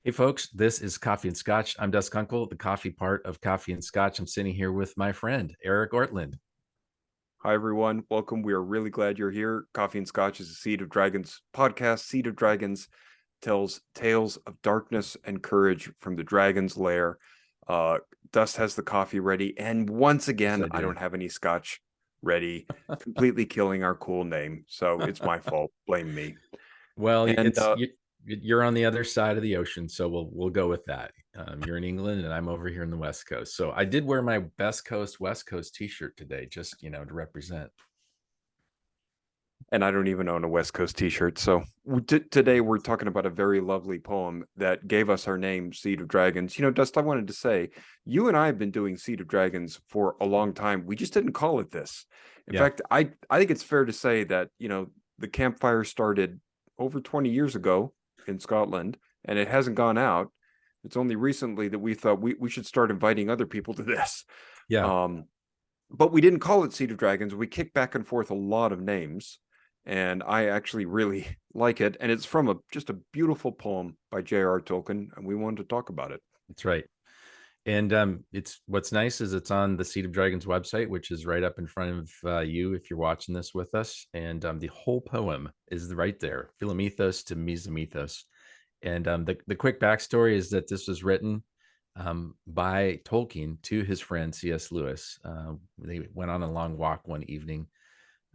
Hey folks, this is Coffee and Scotch. I'm Dusk Uncle, the coffee part of Coffee and Scotch. I'm sitting here with my friend Eric Ortland. Hi, everyone. Welcome. We are really glad you're here. Coffee and Scotch is a Seed of Dragons podcast. Seed of Dragons tells tales of darkness and courage from the dragon's lair. Dust has the coffee ready. And once Yes, again, I I do. don't have any Scotch ready, completely killing our cool name. So it's my fault. Blame me. Well, And you're on the other side of the ocean, so we'll go with that. You're in England, and I'm over here in the West Coast. So I did wear my best coast West Coast T-shirt today, just to represent. and I don't even own a West Coast t-shirt. So today we're talking about a very lovely poem that gave us our name, Seed of Dragons. Dust, I wanted to say, you and I have been doing Seed of Dragons for a long time. We just didn't call it this. In Yeah, fact, I think it's fair to say that, the campfire started over 20 years ago in Scotland, and it hasn't gone out. It's only recently that we thought we should start inviting other people to this. yeah. Um, but we didn't call it Seed of Dragons. We kicked back and forth a lot of names, and I actually really like it. And it's from just a beautiful poem by J.R. Tolkien, and we wanted to talk about it. That's right. And it's what's nice is it's on the Seed of Dragons website, which is right up in front of you if you're watching this with us. And the whole poem is right there, Philomethos to Mesometos. And the quick backstory is that this was written by Tolkien to his friend C.S. Lewis. They went on a long walk one evening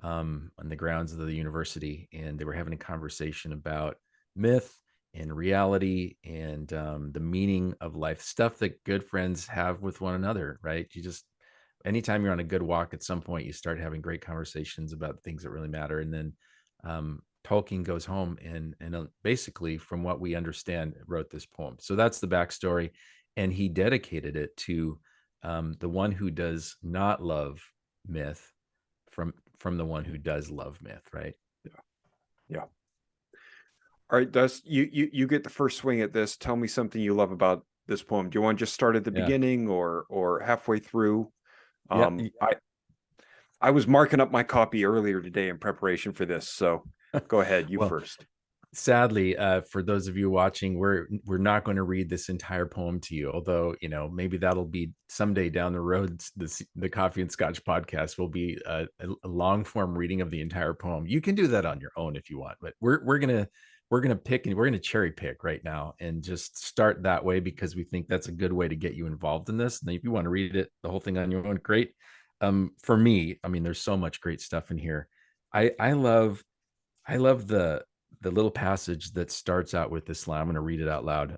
on the grounds of the university, and they were having a conversation about myth and reality and the meaning of life, stuff that good friends have with one another, right? Anytime you're on a good walk, at some point, you start having great conversations about things that really matter. And then Tolkien goes home and basically, from what we understand, wrote this poem. So that's the backstory, and he dedicated it to the one who does not love myth from the one who does love myth, right? Yeah. Yeah. All right, Dust, you get the first swing at this. Tell me something you love about this poem. Do you want to just start at the Yeah, beginning or halfway through? yeah. I was marking up my copy earlier today in preparation for this, so go ahead, you Well, first. sadly, for those of you watching, we're not going to read this entire poem to you. Although maybe that'll be someday down the road. The Coffee and Scotch podcast will be a long form reading of the entire poem. You can do that on your own if you want, but we're gonna pick and we're gonna cherry pick right now and just start that way because we think that's a good way to get you involved in this. And if you want to read it the whole thing on your own, great. For me, I mean, there's so much great stuff in here. I love the little passage that starts out with this line. I'm going to read it out loud.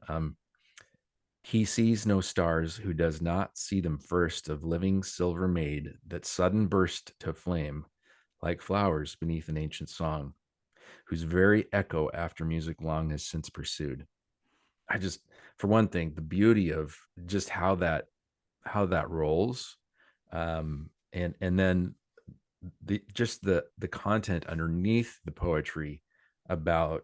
He sees no stars who does not see them first, of living silver made, that sudden burst to flame, like flowers beneath an ancient song, whose very echo after music long has since pursued. I just, for one thing, the beauty of just how that rolls, and then the content underneath the poetry about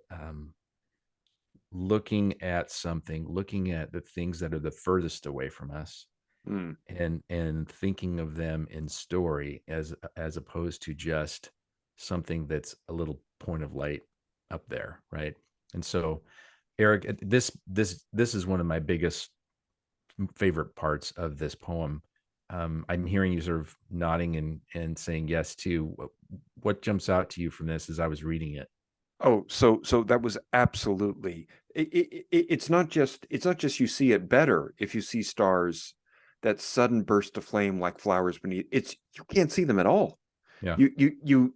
looking at the things that are the furthest away from us Hmm. and thinking of them in story as opposed to just something that's a little point of light up there, right? And so, Eric, this is one of my biggest favorite parts of this poem. I'm hearing you sort of nodding and saying yes too. What jumps out to you from this as I was reading it? Oh, so that was absolutely. It's not just you see it better if you see stars that sudden burst of flame like flowers beneath. It's you can't see them at all. Yeah. You.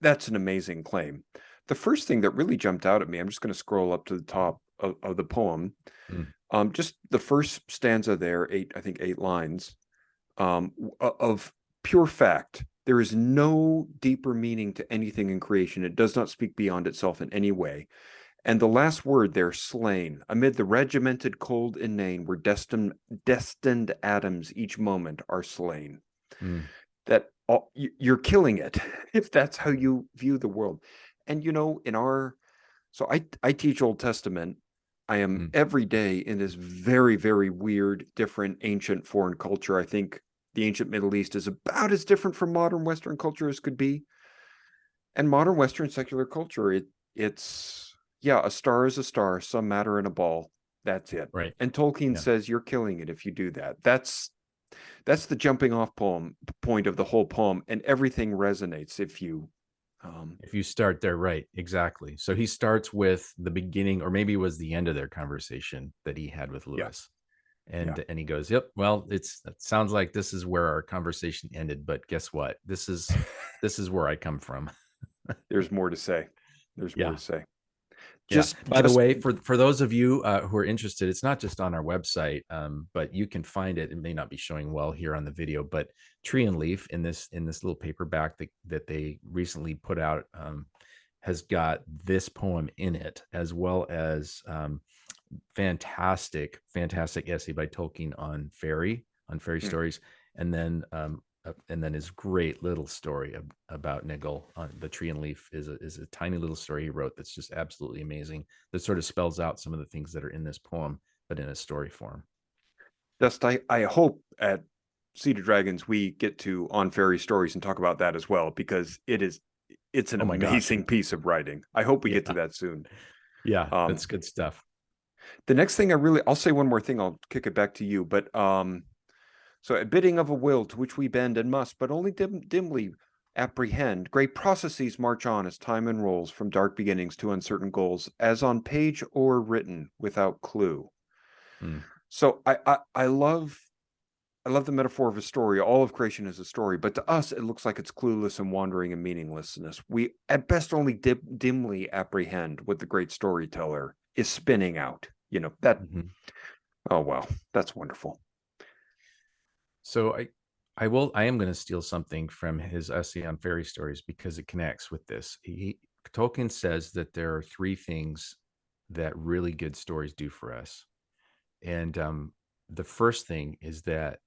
That's an amazing claim. The first thing that really jumped out at me, I'm just going to scroll up to the top of the poem. Mm. Just the first stanza there, I think 8 lines, of pure fact. There is no deeper meaning to anything in creation. It does not speak beyond itself in any way. And the last word there, slain, amid the regimented cold inane, where destined atoms each moment are slain. Mm. That you're killing it if that's how you view the world. And so I teach Old Testament. I am Mm. every day in this very, very weird, different, ancient foreign culture. I think the ancient Middle East is about as different from modern Western culture as could be. And modern Western secular culture, it's yeah, a star is a star, some matter in a ball. That's it. Right. And Tolkien Yeah. says you're killing it if you do that. That's the jumping off point of the whole poem, and everything resonates if you If you start there, right. Exactly. So he starts with the beginning, or maybe it was the end of their conversation that he had with yeah, Lewis. yeah. And he goes, "Yep, well, it sounds like this is where our conversation ended, but guess what? This is where I come from." There's more to say. There's more Yeah. to say. Yeah. Just By the just way, for those of you who are interested, it's not just on our website, but you can find it. It may not be showing well here on the video, but Tree and Leaf in this little paperback that they recently put out has got this poem in it, as well as fantastic essay by Tolkien on fairy hmm, stories, and then his great little story about Nigel on the Tree and Leaf is a tiny little story he wrote that's just absolutely amazing. That sort of spells out some of the things that are in this poem, but in a story form. just I hope at Seed of Dragons we get to On Fairy Stories and talk about that as well, because it's an Oh my gosh, amazing piece of writing. I hope we get to yeah, that soon. yeah, Um, that's good stuff. the next thing I'll say one more thing, I'll kick it back to you. But so a bidding of a will to which we bend and must, but only dimly apprehend, great processes march on as time enrolls from dark beginnings to uncertain goals, as on page or written without clue. Mm, So I love the metaphor of a story. All of creation is a story, but to us, it looks like it's clueless and wandering and meaninglessness. We, at best, only dimly apprehend what the great storyteller is spinning out. That. mhm. Oh wow, that's wonderful. So I am going to steal something from his essay on fairy stories because it connects with this. Tolkien says that there are three things that really good stories do for us, and the first thing is that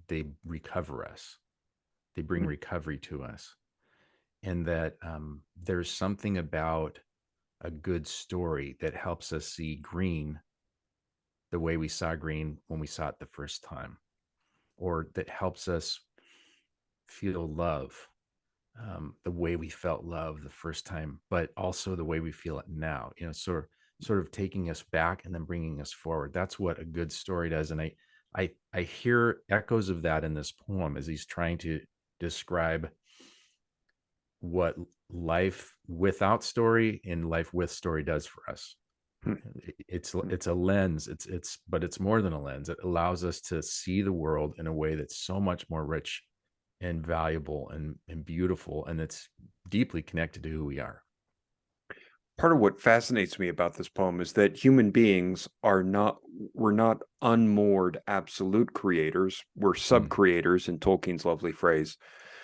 they recover us. They bring Hmm. recovery to us, and that there's something about a good story that helps us see green the way we saw green when we saw it the first time, or that helps us feel love the way we felt love the first time, but also the way we feel it now. Sort of taking us back and then bringing us forward. That's what a good story does, and I hear echoes of that in this poem as he's trying to describe what life without story and life with story does for us. Hmm. It's a lens. But it's more than a lens. It allows us to see the world in a way that's so much more rich and valuable and beautiful, and it's deeply connected to who we are. Part of what fascinates me about this poem is that human beings we're not unmoored absolute creators. We're Mm, sub-creators, in Tolkien's lovely phrase.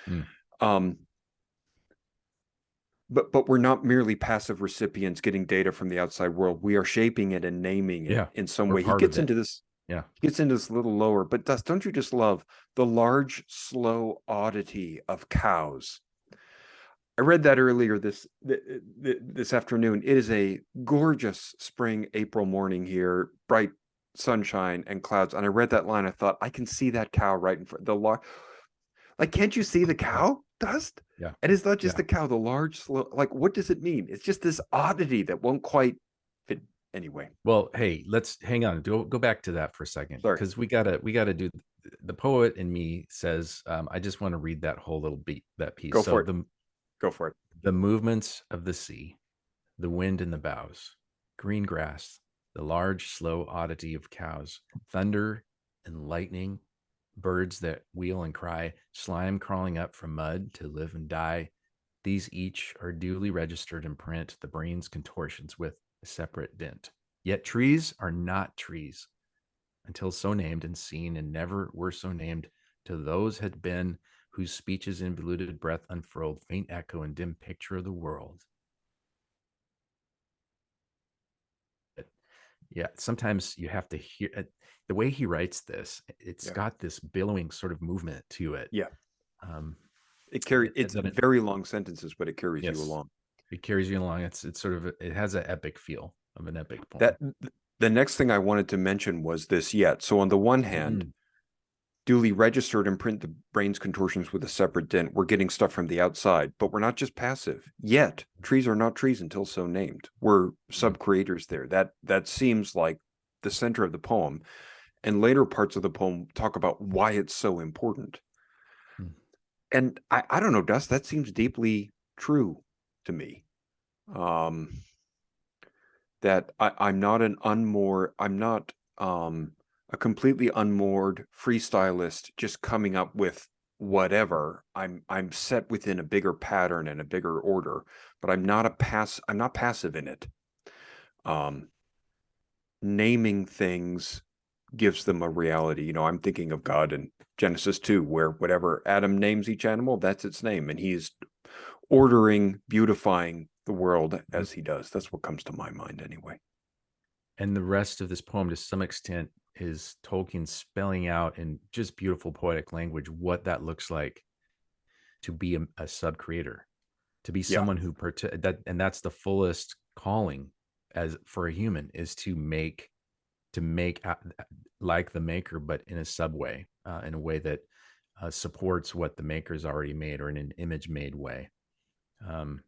mm. Um, but we're not merely passive recipients getting data from the outside world. We are shaping it and naming it Yeah, in some we're way. He part of gets it. into this Yeah. he gets into this a little lower, but don't you just love the large, slow oddity of cows? I read that earlier this afternoon. It is a gorgeous spring April morning here, bright sunshine and clouds. And I read that line. I thought, I can see that cow right in front. Like, can't you see the Yeah. cow? Dust? Yeah. And it's not just Yeah. the cow, the large, slow. Like, what does it mean? It's just this oddity that won't quite fit. Anyway, Well, hey, let's hang on. Go back to that for a second, sorry. because we gotta do. The poet in me says, I just want to read that whole little beat that piece. Go So for it. the Go for it. the movements of the sea, the wind in the boughs, green grass, the large, slow oddity of cows, thunder and lightning, birds that wheel and cry, slime crawling up from mud to live and die. These each are duly registered in print, the brain's contortions with a separate dent. Yet trees are not trees until so named and seen, and never were so named till those had been whose speech's involuted breath unfurled faint echo and dim picture of the world. Yeah, sometimes you have to hear the way he writes this. It's Yeah. got this billowing sort of movement to it. Yeah. Um, It's that it, very long sentences, but it carries you yes, along. it carries you along. It's sort of it has an epic feel of an epic That poem. the next thing I wanted to mention was this yet. So on the one hand, Mm, duly registered and print the brain's contortions with a separate dent. We're getting stuff from the outside, but we're not just passive. Yet trees are not trees until so named. We're mm, sub creators there. That seems like the center of the poem, and later parts of the poem talk about why it's so important. Mm. And I don't know, Dust, that seems deeply true to me. That I'm not I'm not a completely unmoored freestylist just coming up with whatever. I'm set within a bigger pattern and a bigger order, but I'm not passive in it. Naming things gives them a reality. I'm thinking of God in Genesis 2, where whatever Adam names each animal, that's its name, and he's ordering, beautifying the world Mhm. as he does. That's what comes to my mind anyway. And the rest of this poem, to some extent, is Tolkien spelling out in just beautiful poetic language what that looks like to be a sub creator, to be Yeah. someone who that, and that's the fullest calling as for a human, is to make like the maker, but in a subway, in a way that supports what the maker's already made, or in an image made way. Um,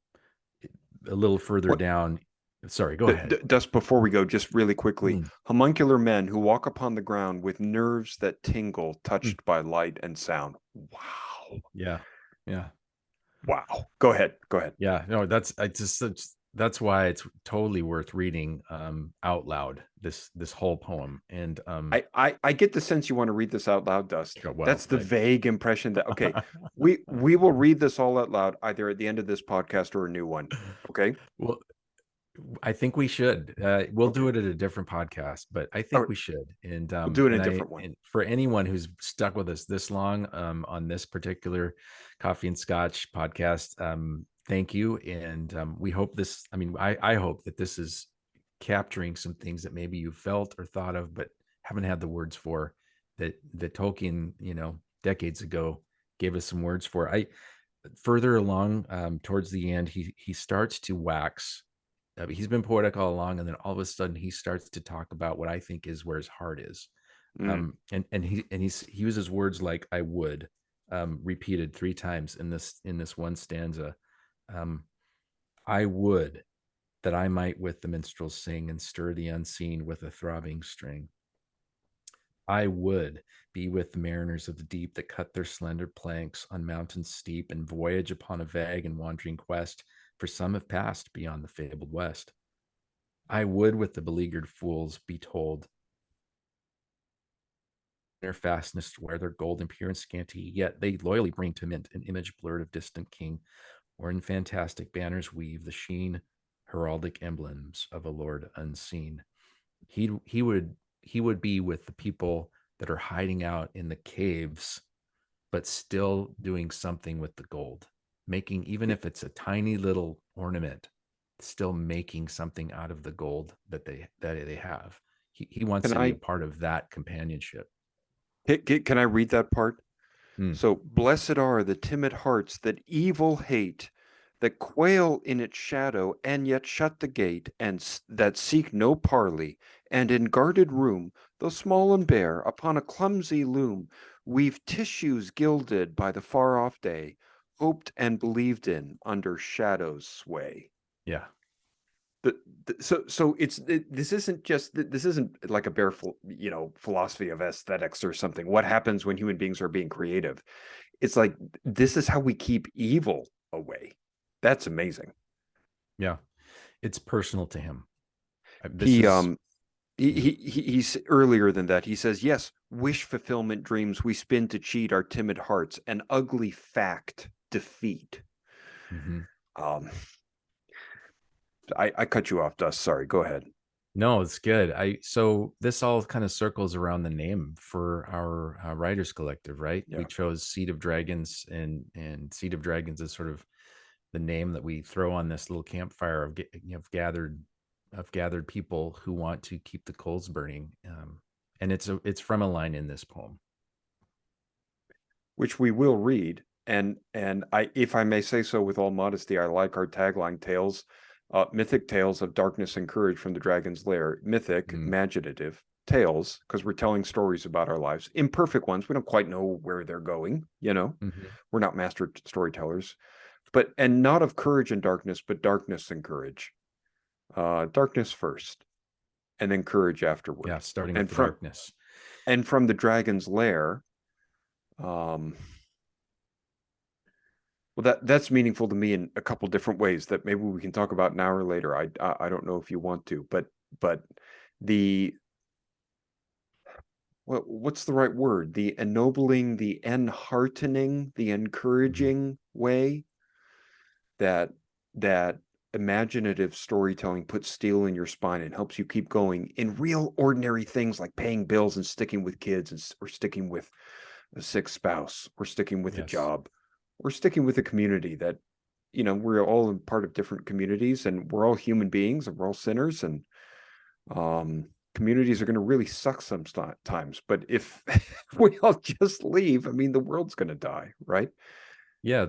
a little further What down, sorry, go ahead. Dust, before we go, just really quickly, Mm, homuncular men who walk upon the ground with nerves that tingle, mm, touched by light and sound. Wow. yeah, yeah. Wow. Go ahead. Go ahead. Yeah, no, that's why it's totally worth reading out loud, this whole poem. And I get the sense you want to read this out loud, Dust. well, That's the vague impression that okay, we will read this all out loud either at the end of this podcast or a new one. Okay. well, I think we should. We'll do Okay. it at a different podcast, but I All think right. we should. And We'll do it in a and I different one. and for anyone who's stuck with us this long on this particular Coffee and Scotch podcast, thank you. And we hope this. I mean, I hope that this is capturing some things that maybe you felt or thought of, but haven't had the words for. That Tolkien, decades ago, gave us some words for. I Further along, towards the end, he starts to wax. He's been poetic all along, and then all of a sudden he starts to talk about what I think is where his heart is. Mm. He uses words like "I would," repeated 3 times in this one stanza. Um, I would that I might with the minstrels sing and stir the unseen with a throbbing string. I would be with the mariners of the deep that cut their slender planks on mountains steep and voyage upon a vague and wandering quest, for some have passed beyond the fabled west. I would with the beleaguered fools be told their fastness to wear their gold and pure and scanty, yet they loyally bring to mint an image blurred of distant king, or in fantastic banners weave the sheen, heraldic emblems of a lord unseen. He would be with the people that are hiding out in the caves, but still doing something with the gold, making, even if it's a tiny little ornament, still making something out of the gold that they have. He wants Can to be a I part of that companionship. can I read that part? Hmm. So blessed are the timid hearts that evil hate, that quail in its shadow and yet shut the gate, and that seek no parley, and in guarded room, though small and bare, upon a clumsy loom, weave tissues gilded by the far off day, hoped and believed in under shadow's sway. Yeah. So this isn't this isn't like a bare philosophy of aesthetics or something. What happens when human beings are being creative? It's like this is how we keep evil away. That's amazing. Yeah. It's personal to him. This He is, um yeah. he's earlier than that. He says, "Yes, wish fulfillment dreams we spin to cheat our timid hearts, an ugly fact defeat." Mhm. Um, I cut you off, Dust. Sorry. Go ahead. No, it's good. So this all kind of circles around the name for our writers collective, right? We Yeah. chose Seed of Dragons, and Seed of Dragons is sort of the name that we throw on this little campfire of gathered people who want to keep the coals burning. And it's from a line in this poem. Which we will read. And I, if I may say so with all modesty, I like our tagline tales, mythic tales of darkness and courage from the dragon's lair. Mythic, Mm, imaginative tales, because we're telling stories about our lives, imperfect ones. We don't quite know where they're going, mhm. we're not master storytellers, but and not of courage and darkness, but darkness and courage. Darkness first. and then courage Yeah, afterward. starting with And the from darkness. the dragon's lair, um, well, that's meaningful to me in a couple different ways that maybe we can talk about now or later. I don't know if you want to, but the what's the right word? The ennobling, the enheartening, the Mhm. encouraging way that that imaginative storytelling puts steel in your spine and helps you keep going in real ordinary things like paying bills and sticking with kids, or sticking with a sick spouse, or sticking with a Yes. job, or sticking with a community that, we're all in part of different communities, and we're all human beings, and we're all sinners, and communities are going to really suck sometimes. But if we all just leave, I mean, the world's going to die, right? Yeah,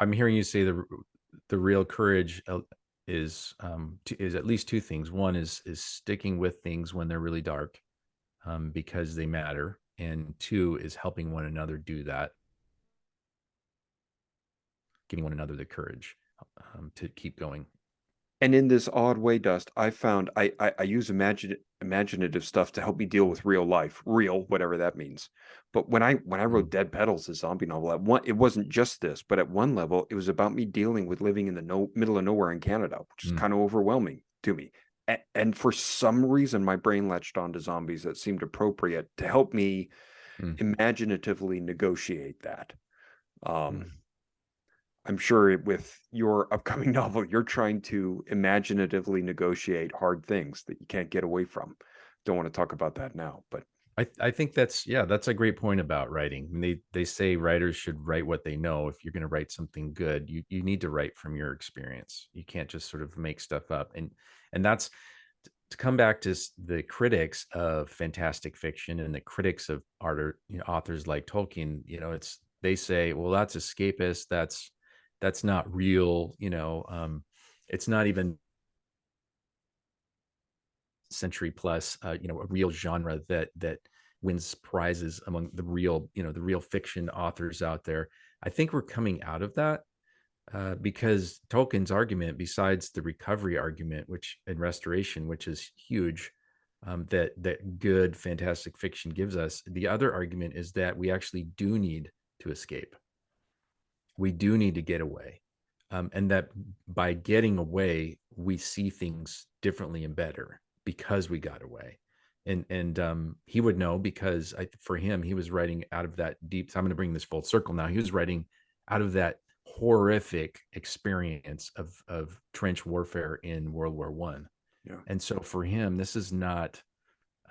I'm hearing you say the real courage is at least two things. One is sticking with things when they're really dark, because they matter, and two is helping one another do that, giving one another the courage to keep going. And in this odd way, Dust, I found I use imaginative stuff to help me deal with real life, real whatever that means. But when I wrote Mm, Dead Petals, a zombie novel, it wasn't just this, but at one level, it was about me dealing with living in the middle of nowhere in Canada, which is mm, kind of overwhelming to me. And for some reason, my brain latched onto zombies that seemed appropriate to help me mm, imaginatively negotiate that. Um, mm. I'm sure with your upcoming novel, you're trying to imaginatively negotiate hard things that you can't get away from. Don't want to talk about that now, but I think that's a great point about writing. I mean, they say writers should write what they know. If you're going to write something good, you need to write from your experience. You can't just sort of make stuff up. And that's to come back to the critics of fantastic fiction and the critics of art, or authors like Tolkien. It's they say, well, that's escapist. That's not real. It's not even century plus, a real genre that wins prizes among the real fiction authors out there. I think we're coming out of that, because Tolkien's argument, besides the recovery argument, which and restoration, which is huge, that good fantastic fiction gives us, the other argument is that we actually do need to escape. We do need to get away, and that by getting away, we see things differently and better because we got away. And he would know, because for him, he was writing out of that deep. So I'm going to bring this full circle now. He was writing out of that horrific experience of trench warfare in World War I. yeah. And so for him, this is not,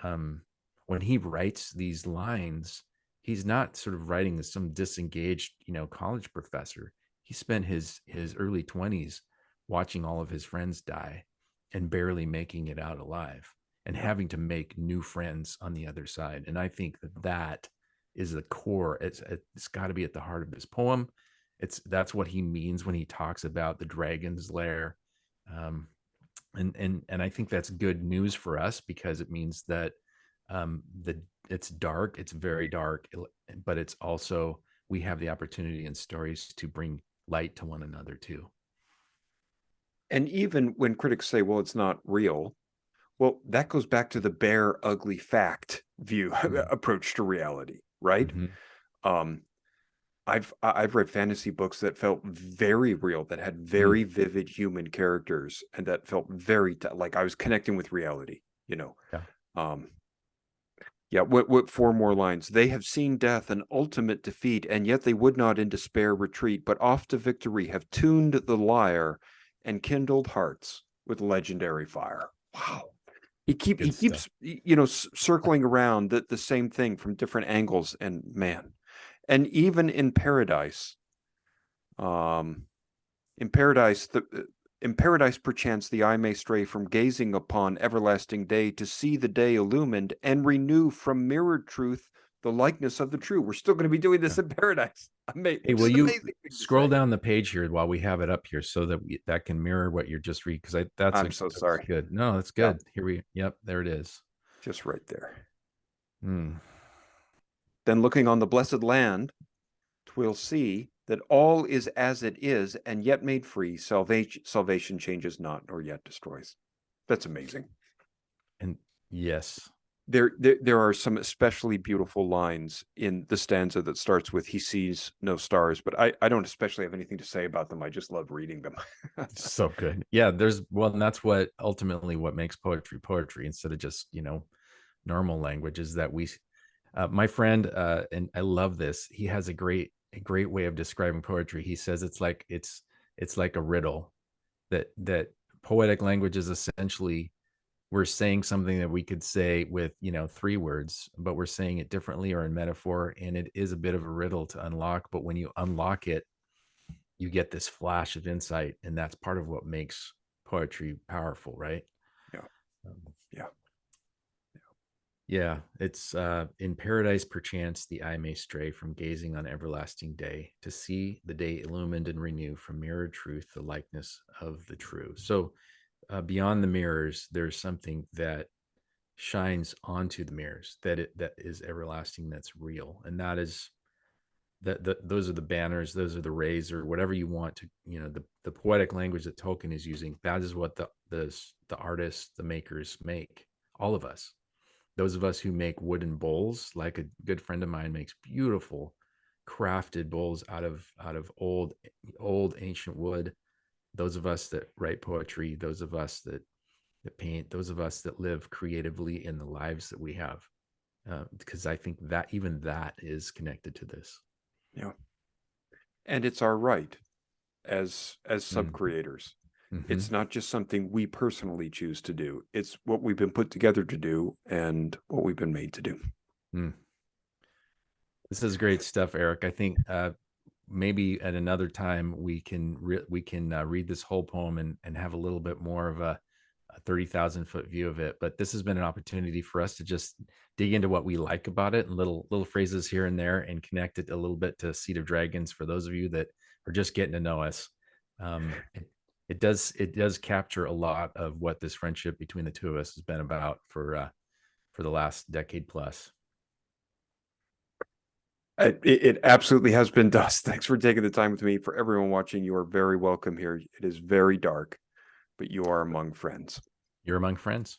um, when he writes these lines, he's not sort of writing as some disengaged, college professor. He spent his early 20s watching all of his friends die and barely making it out alive, and Yeah. having to make new friends on the other side. And I think that is the core. It's got to be at the heart of this poem. That's what he means when he talks about the dragon's lair. Um, and I think that's good news for us, because it means that, the it's dark, it's very dark, but it's also, we have the opportunity in stories to bring light to one another too. And even when critics say, well, it's not real, well, that goes back to the bare, ugly fact view Mm, approach to reality, right? mhm. Um, I've read fantasy books that felt very real, that had Mm, very vivid human characters, and that felt very like I was connecting with reality, you know. yeah. Um, Yeah, what four more lines? They have seen death and ultimate defeat, and yet they would not in despair retreat, but off to victory have tuned the lyre and kindled hearts with legendary fire. Wow. He Good stuff. keeps circling around the same thing from different angles, and man. And even um in paradise, in paradise, perchance the eye may stray from gazing upon everlasting day to see the day illumined and renew from mirrored truth the likeness of the true. We're still going to be doing this Yeah. in paradise. Hey, will Just you amazing thing to scroll say. down the page here while we have it up here, so that that can mirror what you're just reading? Because I'm so that's sorry. good. No, that's Yeah, good. Yep, there it is. just right there. Mm, Then looking on the blessed land, twill see that all is as it is, and yet made free. Salvation changes not, nor yet destroys. That's amazing. And yes, There are some especially beautiful lines in the stanza that starts with "He sees no stars," but I don't especially have anything to say about them. I just love reading them. so good. Yeah, there's well, and that's what ultimately what makes poetry poetry instead of just, normal language is that my friend, and I love this. He has a great way of describing poetry. He says it's like a riddle that poetic language is essentially we're saying something that we could say with, three words, but we're saying it differently or in metaphor, and it is a bit of a riddle to unlock. But when you unlock it, you get this flash of insight, and that's part of what makes poetry powerful, right? Yeah, Um, yeah, Yeah, it's in paradise, perchance the eye may stray from gazing on everlasting day to see the day illumined and renew from mirrored truth the likeness of the true. So, beyond the mirrors, there's something that shines onto the mirrors that is everlasting, that's real, and that is that those are the banners, those are the rays, or whatever you want to, the poetic language that Tolkien is using. That is what the artists, the makers make. All of us, those of us who make wooden bowls, like a good friend of mine makes beautiful crafted bowls out of old ancient wood. Those of us that write poetry, those of us that paint, those of us that live creatively in the lives that we have, because I think that even that is connected to this. yeah. And it's our right as sub Mm. creators. Hmm. It's not just something we personally choose to do. It's what we've been put together to do and what we've been made to do. Mm. This is great stuff, Eric. I think maybe at another time we can read this whole poem and have a little bit more of a 30,000 foot view of it. But this has been an opportunity for us to just dig into what we like about it and little phrases here and there, and connect it a little bit to Seed of Dragons for those of you that are just getting to know us. It does capture a lot of what this friendship between the two of us has been about for the last decade plus. It absolutely has been dust. Thanks for taking the time with me. For everyone watching, you are very welcome here. It is very dark, but you are among friends. You're among friends.